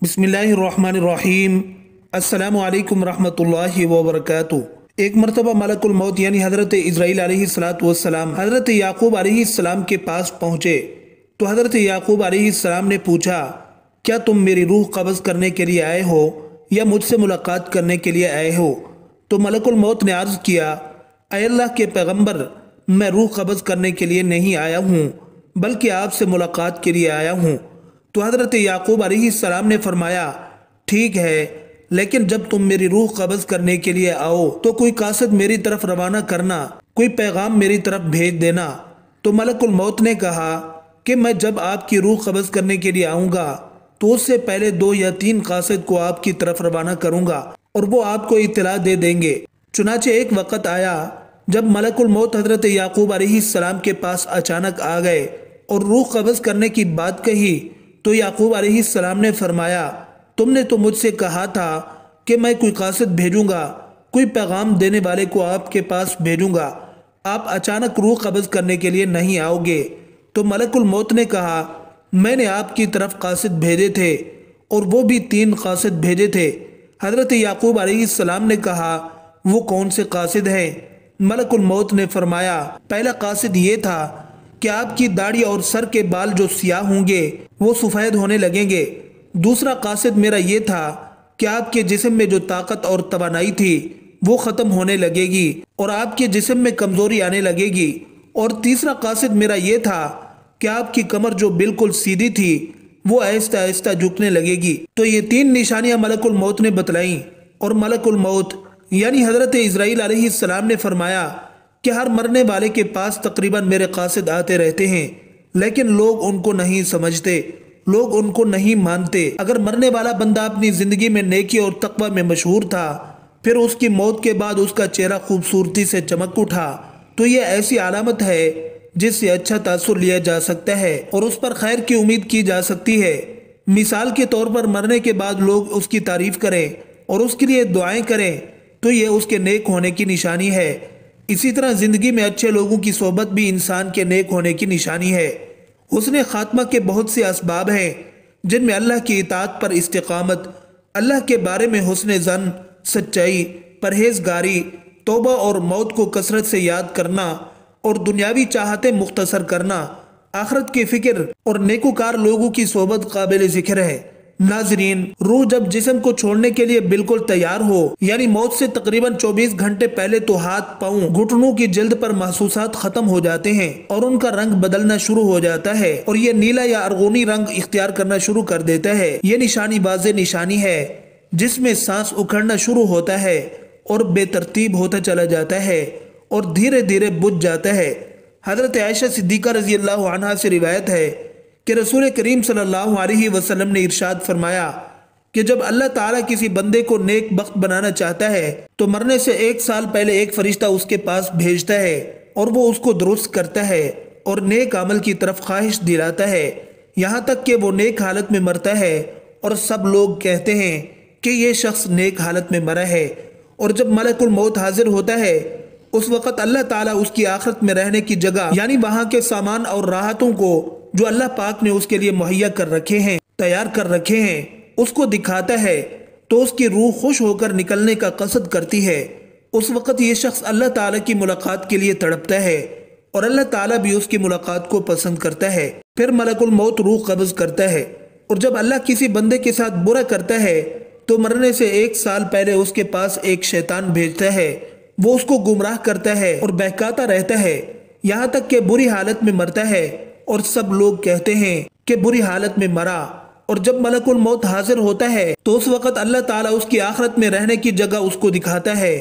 بسم اللہ الرحمن الرحیم۔ السلام علیکم ورحمۃ وبرکاتہ۔ ایک مرتبہ ملک الموت یعنی حضرت اسرائیل علیہ السلام حضرت یعقوب علیہ السلام کے پاس پہنچے تو حضرت یعقوب علیہ السلام نے پوچھا، کیا تم میری روح قبض کرنے کے لیے آئے ہو یا مجھ سے ملاقات کرنے کے لیے آئے ہو؟ تو ملک الموت نے عرض کیا، اے اللہ کے پیغمبر، میں روح قبض کرنے کے لیے نہیں آیا ہوں بلکہ آپ سے ملاقات کے لیے آیا ہوں۔ تو حضرت یعقوب علیہ السلام نے فرمایا، ٹھیک ہے، لیکن جب تم میری روح قبض کرنے کے لیے آؤ تو کوئی قاصد میری طرف روانہ کرنا، کوئی پیغام میری طرف بھیج دینا۔ تو ملک الموت نے کہا کہ میں جب آپ کی روح قبض کرنے کے لیے آؤں گا تو اس سے پہلے 2 یا 3 قاصد کو آپ کی طرف روانہ کروں گا اور وہ آپ کو اطلاع دے دیں گے۔ چنانچہ ایک وقت آیا جب ملک الموت حضرت یعقوب علیہ السلام کے پاس اچانک آ گئے اور روح قبض کرنے کی بات کہی تو یعقوب علیہ السلام نے فرمایا، تم نے تو مجھ سے کہا تھا کہ میں کوئی قاصد بھیجوں گا، کوئی پیغام دینے والے کو آپ کے پاس بھیجوں گا، آپ اچانک روح قبض کرنے کے لیے نہیں آؤ گے۔ تو ملک الموت نے کہا، میں نے آپ کی طرف قاصد بھیجے تھے اور وہ بھی 3 قاصد بھیجے تھے۔ حضرت یعقوب علیہ السلام نے کہا، وہ کون سے قاصد ہیں؟ ملک الموت نے فرمایا، پہلا قاصد یہ تھا کہ آپ کی داڑھی اور سر کے بال جو سیاہ ہوں گے وہ سفید ہونے لگیں گے۔ دوسرا قاصد میرا یہ تھا کہ آپ کے جسم میں جو طاقت اور توانائی تھی وہ ختم ہونے لگے گی اور آپ کے جسم میں کمزوری آنے لگے گی۔ اور تیسرا قاصد میرا یہ تھا کہ آپ کی کمر جو بالکل سیدھی تھی وہ آہستہ آہستہ جھکنے لگے گی۔ تو یہ 3 نشانیاں ملک الموت نے بتلائیں اور ملک الموت یعنی حضرت اسرائیل علیہ السلام نے فرمایا کہ ہر مرنے والے کے پاس تقریباً میرے قاصد آتے رہتے ہیں، لیکن لوگ ان کو نہیں سمجھتے، لوگ ان کو نہیں مانتے۔ اگر مرنے والا بندہ اپنی زندگی میں نیکی اور تقوی میں مشہور تھا، پھر اس کی موت کے بعد اس کا چہرہ خوبصورتی سے چمک اٹھا، تو یہ ایسی علامت ہے جس سے اچھا تاثر لیا جا سکتا ہے اور اس پر خیر کی امید کی جا سکتی ہے۔ مثال کے طور پر مرنے کے بعد لوگ اس کی تعریف کریں اور اس کے لیے دعائیں کریں تو یہ اس کے نیک ہونے کی نشانی ہے۔ اسی طرح زندگی میں اچھے لوگوں کی صحبت بھی انسان کے نیک ہونے کی نشانی ہے۔ حسن خاتمہ کے بہت سے اسباب ہیں جن میں اللہ کی اطاعت پر استقامت، اللہ کے بارے میں حسن ظن، سچائی، پرہیزگاری، توبہ اور موت کو کثرت سے یاد کرنا اور دنیاوی چاہتیں مختصر کرنا، آخرت کی فکر اور نیکوکار لوگوں کی صحبت قابل ذکر ہے۔ ناظرین، روح جب جسم کو چھوڑنے کے لیے بالکل تیار ہو یعنی موت سے تقریباً 24 گھنٹے پہلے تو ہاتھ، پاؤں، گھٹنوں کی جلد پر محسوسات ختم ہو جاتے ہیں اور ان کا رنگ بدلنا شروع ہو جاتا ہے اور یہ نیلا یا ارغونی رنگ اختیار کرنا شروع کر دیتا ہے۔ یہ نشانی واضح نشانی ہے جس میں سانس اکھڑنا شروع ہوتا ہے اور بے ترتیب ہوتا چلا جاتا ہے اور دھیرے دھیرے بجھ جاتا ہے۔ حضرت عائشہ صدیقہ رضی اللہ عنہا سے روایت ہے کہ رسول کریم صلی اللہ علیہ وسلم نے ارشاد فرمایا کہ جب اللہ تعالیٰ کسی بندے کو نیک بخت بنانا چاہتا ہے تو مرنے سے 1 سال پہلے ایک فرشتہ اس کے پاس بھیجتا ہے اور وہ اس کو درست کرتا ہے اور نیک عمل کی طرف خواہش دلاتا ہے یہاں تک کہ وہ نیک حالت میں مرتا ہے اور سب لوگ کہتے ہیں کہ یہ شخص نیک حالت میں مرا ہے۔ اور جب ملک الموت حاضر ہوتا ہے اس وقت اللہ تعالیٰ اس کی آخرت میں رہنے کی جگہ یعنی وہاں کے سامان اور راحتوں کو جو اللہ پاک نے اس کے لیے مہیا کر رکھے ہیں، تیار کر رکھے ہیں، اس کو دکھاتا ہے تو اس کی روح خوش ہو کر نکلنے کا قصد کرتی ہے۔ اس وقت یہ شخص اللہ تعالیٰ کی ملاقات کے لیے تڑپتا ہے اور اللہ تعالیٰ بھی اس کی ملاقات کو پسند کرتا ہے۔ پھر ملک الموت روح قبض کرتا ہے اور جب اللہ کسی بندے کے ساتھ برا کرتا ہے تو مرنے سے 1 سال پہلے اس کے پاس ایک شیطان بھیجتا ہے، وہ اس کو گمراہ کرتا ہے اور بہکاتا رہتا ہے یہاں تک کہ بری حالت میں مرتا ہے اور سب لوگ کہتے ہیں کہ بری حالت میں مرا۔ اور جب ملک الموت حاضر ہوتا ہے تو اس وقت اللہ تعالیٰ اس کی آخرت میں رہنے کی جگہ اس کو دکھاتا ہے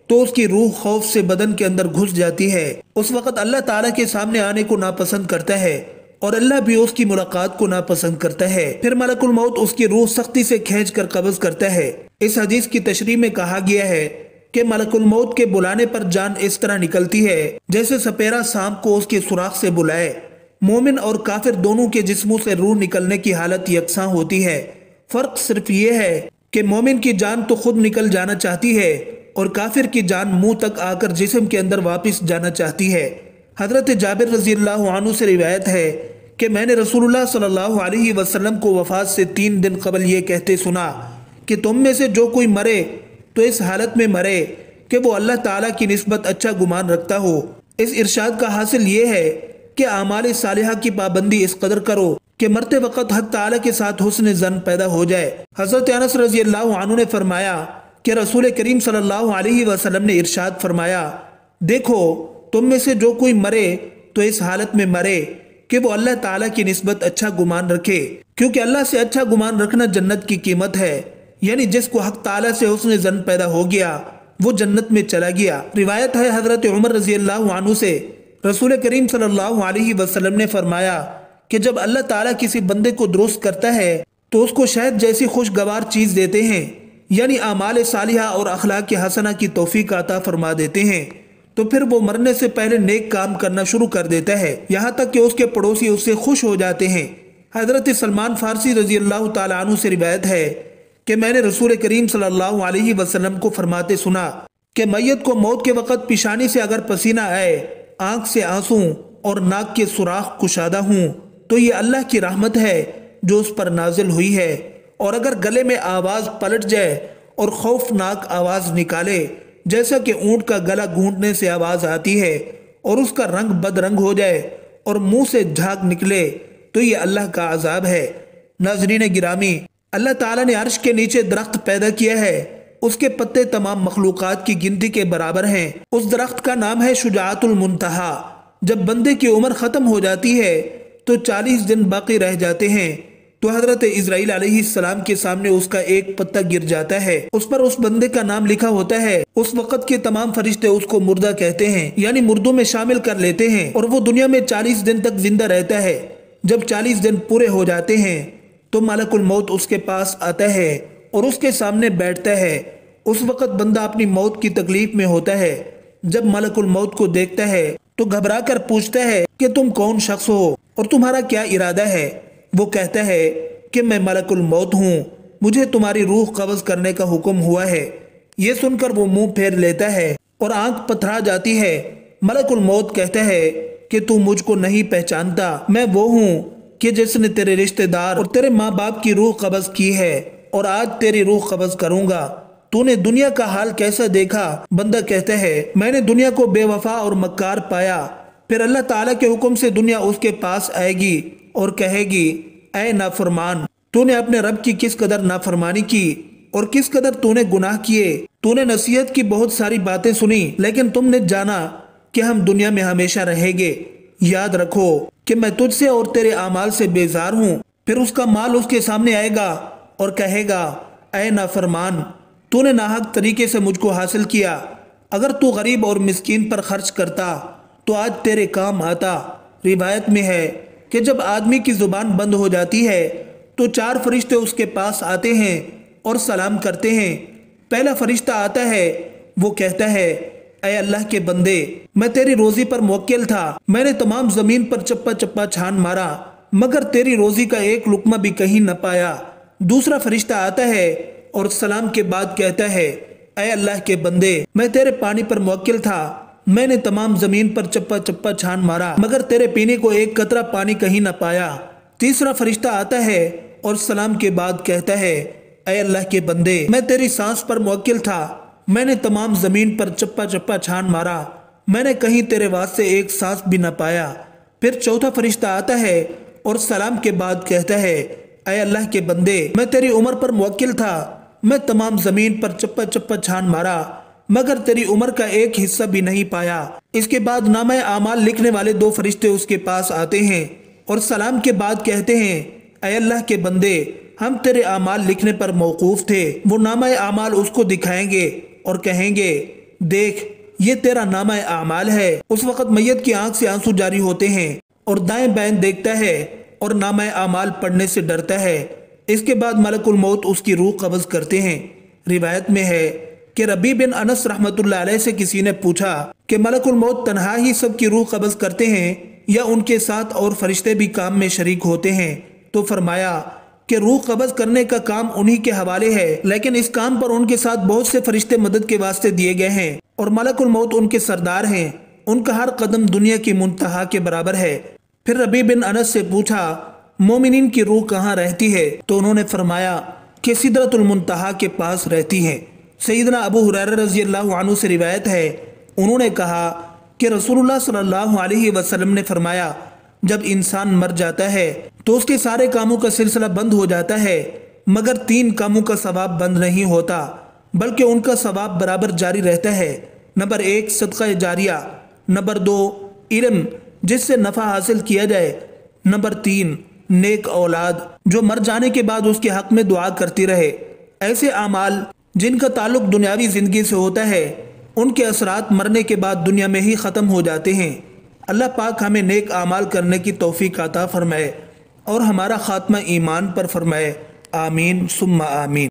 تو اس کی روح خوف سے بدن کے اندر گھس جاتی ہے۔ اس وقت اللہ تعالیٰ کے سامنے آنے کو ناپسند کرتا ہے اور اللہ بھی اس کی ملاقات کو ناپسند کرتا ہے۔ پھر ملک الموت اس کی روح سختی سے کھینچ کر قبض کرتا ہے۔ اس حدیث کی تشریح میں کہا گیا ہے کہ ملک الموت کے بلانے پر جان اس طرح نکلتی ہے جیسے سپیرا سانپ کو اس کے سوراخ سے بلائے۔ مومن اور کافر دونوں کے جسموں سے روح نکلنے کی حالت یکساں ہوتی ہے، فرق صرف یہ ہے کہ مومن کی جان تو خود نکل جانا چاہتی ہے اور کافر کی جان منہ تک آ کر جسم کے اندر واپس جانا چاہتی ہے۔ حضرت جابر رضی اللہ عنہ سے روایت ہے کہ میں نے رسول صلی اللہ علیہ وسلم کو وفات سے 3 دن قبل یہ کہتے سنا کہ تم میں سے جو کوئی مرے تو اس حالت میں مرے کہ وہ اللہ تعالیٰ کی نسبت اچھا گمان رکھتا ہو۔ اس ارشاد کا حاصل یہ ہے کہ اعمال صالحہ کی پابندی اس قدر کرو کہ مرتے وقت حق تعالیٰ کے ساتھ حسن ظن پیدا ہو جائے۔ حضرت انس رضی اللہ عنہ نے فرمایا کہ رسول کریم صلی اللہ علیہ وسلم نے ارشاد فرمایا، دیکھو تم میں سے جو کوئی مرے تو اس حالت میں مرے کہ وہ اللہ تعالیٰ کی نسبت اچھا گمان رکھے، کیونکہ اللہ سے اچھا گمان رکھنا جنت کی قیمت ہے، یعنی جس کو حق تعالیٰ سے حسن ظن پیدا ہو گیا وہ جنت میں چلا گیا۔ روایت ہے حضرت عمر رضی اللہ عنہ سے، رسول کریم صلی اللہ علیہ وسلم نے فرمایا کہ جب اللہ تعالیٰ کسی بندے کو درست کرتا ہے تو اس کو شہد جیسی خوشگوار چیز دیتے ہیں، یعنی اعمال صالحہ اور اخلاق حسنہ کی توفیق عطا فرما دیتے ہیں، تو پھر وہ مرنے سے پہلے نیک کام کرنا شروع کر دیتا ہے، یہاں تک کہ اس کے پڑوسی اس سے خوش ہو جاتے ہیں۔ حضرت سلمان فارسی رضی اللہ تعالیٰ عنہ سے روایت ہے کہ میں نے رسول کریم صلی اللہ علیہ وسلم کو فرماتے سنا کہ میت کو موت کے وقت پیشانی سے اگر پسینہ آئے، آنکھ سے آنسوں اور ناک کے سوراخ کشادہ ہوں تو یہ اللہ کی رحمت ہے جو اس پر نازل ہوئی ہے، اور اگر گلے میں آواز پلٹ جائے اور خوفناک آواز نکالے جیسا کہ اونٹ کا گلا گھونٹنے سے آواز آتی ہے اور اس کا رنگ بد رنگ ہو جائے اور منہ سے جھاگ نکلے تو یہ اللہ کا عذاب ہے۔ ناظرین گرامی، اللہ تعالیٰ نے عرش کے نیچے درخت پیدا کیا ہے، اس کے پتے تمام مخلوقات کی گنتی کے برابر ہیں۔ اس درخت کا نام ہے شجاعت المنتہا۔ جب بندے کی عمر ختم ہو جاتی ہے تو 40 دن باقی رہ جاتے ہیں تو حضرت اسرائیل علیہ السلام کے سامنے اس کا ایک پتا گر جاتا ہے، اس پر اس بندے کا نام لکھا ہوتا ہے۔ اس وقت کے تمام فرشتے اس کو مردہ کہتے ہیں، یعنی مردوں میں شامل کر لیتے ہیں، اور وہ دنیا میں 40 دن تک زندہ رہتا ہے۔ جب 40 دن پورے ہو جاتے ہیں تو ملک الموت اس کے پاس آتا ہے اور اس کے سامنے بیٹھتا ہے۔ اس وقت بندہ اپنی موت کی تکلیف میں ہوتا ہے۔ جب ملک الموت کو دیکھتا ہے تو گھبرا کر پوچھتا ہے کہ تم کون شخص ہو اور تمہارا کیا ارادہ ہے؟ وہ کہتا ہے کہ میں ملک الموت ہوں، مجھے تمہاری روح قبض کرنے کا حکم ہوا ہے۔ یہ سن کر وہ منہ پھیر لیتا ہے اور آنکھ پتھرا جاتی ہے۔ ملک الموت کہتا ہے کہ تو مجھ کو نہیں پہچانتا، میں وہ ہوں کہ جس نے تیرے رشتہ دار اور تیرے ماں باپ کی روح قبض کی ہے، اور آج تیری روح قبض کروں گا۔ تو نے دنیا کا حال کیسا دیکھا؟ بندہ کہتا ہے میں نے دنیا کو بے وفا اور مکار پایا۔ پھر اللہ تعالیٰ کے حکم سے دنیا اس کے پاس آئے گی اور کہے گی، اے نافرمان، تو نے اپنے رب کی کس قدر نافرمانی کی اور کس قدر تو نے گناہ کیے۔ تو نے نصیحت کی بہت ساری باتیں سنی لیکن تم نے جانا کہ ہم دنیا میں ہمیشہ رہیں گے۔ یاد رکھو کہ میں تجھ سے اور تیرے اعمال سے بیزار ہوں۔ پھر اس کا مال اس کے سامنے آئے گا اور کہے گا، اے نافرمان، تو نے ناحق طریقے سے مجھ کو حاصل کیا۔ اگر تو غریب اور مسکین پر خرچ کرتا تو آج تیرے کام آتا۔ روایت میں ہے کہ جب آدمی کی زبان بند ہو جاتی ہے تو 4 فرشتے اس کے پاس آتے ہیں اور سلام کرتے ہیں۔ پہلا فرشتہ آتا ہے، وہ کہتا ہے، اے اللہ کے بندے، میں تیری روزی پر موکل تھا، میں نے تمام زمین پر چپا چپا چھان مارا مگر تیری روزی کا ایک لقمہ بھی کہیں نہ پایا۔ دوسرا فرشتہ آتا ہے اور سلام کے بعد کہتا ہے، اے اللہ کے بندے، میں تیرے پانی پر موکل تھا، میں نے تمام زمین پر چپا چپا چھان مارا مگر تیرے پینے کو ایک قطرہ پانی کہیں نہ پایا۔ تیسرا فرشتہ آتا ہے اور سلام کے بعد کہتا ہے، اے اللہ کے بندے، میں تیری سانس پر موکل تھا، میں نے تمام زمین پر چپا چپا چھان مارا، میں نے کہیں تیرے واسطے ایک سانس بھی نہ پایا۔ پھر چوتھا فرشتہ آتا ہے اور سلام کے بعد کہتا ہے، اے اللہ کے بندے، میں تیری عمر پر موکل تھا، میں تمام زمین پر چپا چپا چھان مارا مگر تیری عمر کا ایک حصہ بھی نہیں پایا۔ اس کے بعد نامہ اعمال لکھنے والے 2 فرشتے اس کے پاس آتے ہیں اور سلام کے بعد کہتے ہیں، اے اللہ کے بندے، ہم تیرے اعمال لکھنے پر موقوف تھے۔ وہ نامہ اعمال اس کو دکھائیں گے اور کہیں گے، دیکھ یہ تیرا نامہ اعمال ہے۔ اس وقت میت کی آنکھ سے آنسو جاری ہوتے ہیں اور دائیں بائیں دیکھتا ہے اور نامہ اعمال پڑھنے سے ڈرتا ہے۔ اس کے بعد ملک الموت اس کی روح قبض کرتے ہیں۔ روایت میں ہے کہ ربی بن انس رحمت اللہ علیہ سے کسی نے پوچھا کہ ملک الموت تنہا ہی سب کی روح قبض کرتے ہیں یا ان کے ساتھ اور فرشتے بھی کام میں شریک ہوتے ہیں؟ تو فرمایا کہ روح قبض کرنے کا کام انہی کے حوالے ہے، لیکن اس کام پر ان کے ساتھ بہت سے فرشتے مدد کے واسطے دیے گئے ہیں اور ملک الموت ان کے سردار ہیں، ان کا ہر قدم دنیا کی منتہا کے برابر ہے۔ پھر ربیع بن انس سے پوچھا مومنین کی روح کہاں رہتی ہے؟ تو انہوں نے فرمایا کہ سدرۃ المنتہا کے پاس رہتی ہیں۔ سیدنا ابو ہریرہ رضی اللہ عنہ سے روایت ہے، انہوں نے کہا کہ رسول اللہ صلی اللہ علیہ وسلم نے فرمایا جب انسان مر جاتا ہے تو اس کے سارے کاموں کا سلسلہ بند ہو جاتا ہے مگر 3 کاموں کا ثواب بند نہیں ہوتا بلکہ ان کا ثواب برابر جاری رہتا ہے۔ نمبر 1 صدقہ جاریہ، نمبر 2 علم جس سے نفع حاصل کیا جائے، نمبر 3 نیک اولاد جو مر جانے کے بعد اس کے حق میں دعا کرتی رہے۔ ایسے اعمال جن کا تعلق دنیاوی زندگی سے ہوتا ہے ان کے اثرات مرنے کے بعد دنیا میں ہی ختم ہو جاتے ہیں۔ اللہ پاک ہمیں نیک اعمال کرنے کی توفیق عطا فرمائے اور ہمارا خاتمہ ایمان پر فرمائے، آمین ثم آمین۔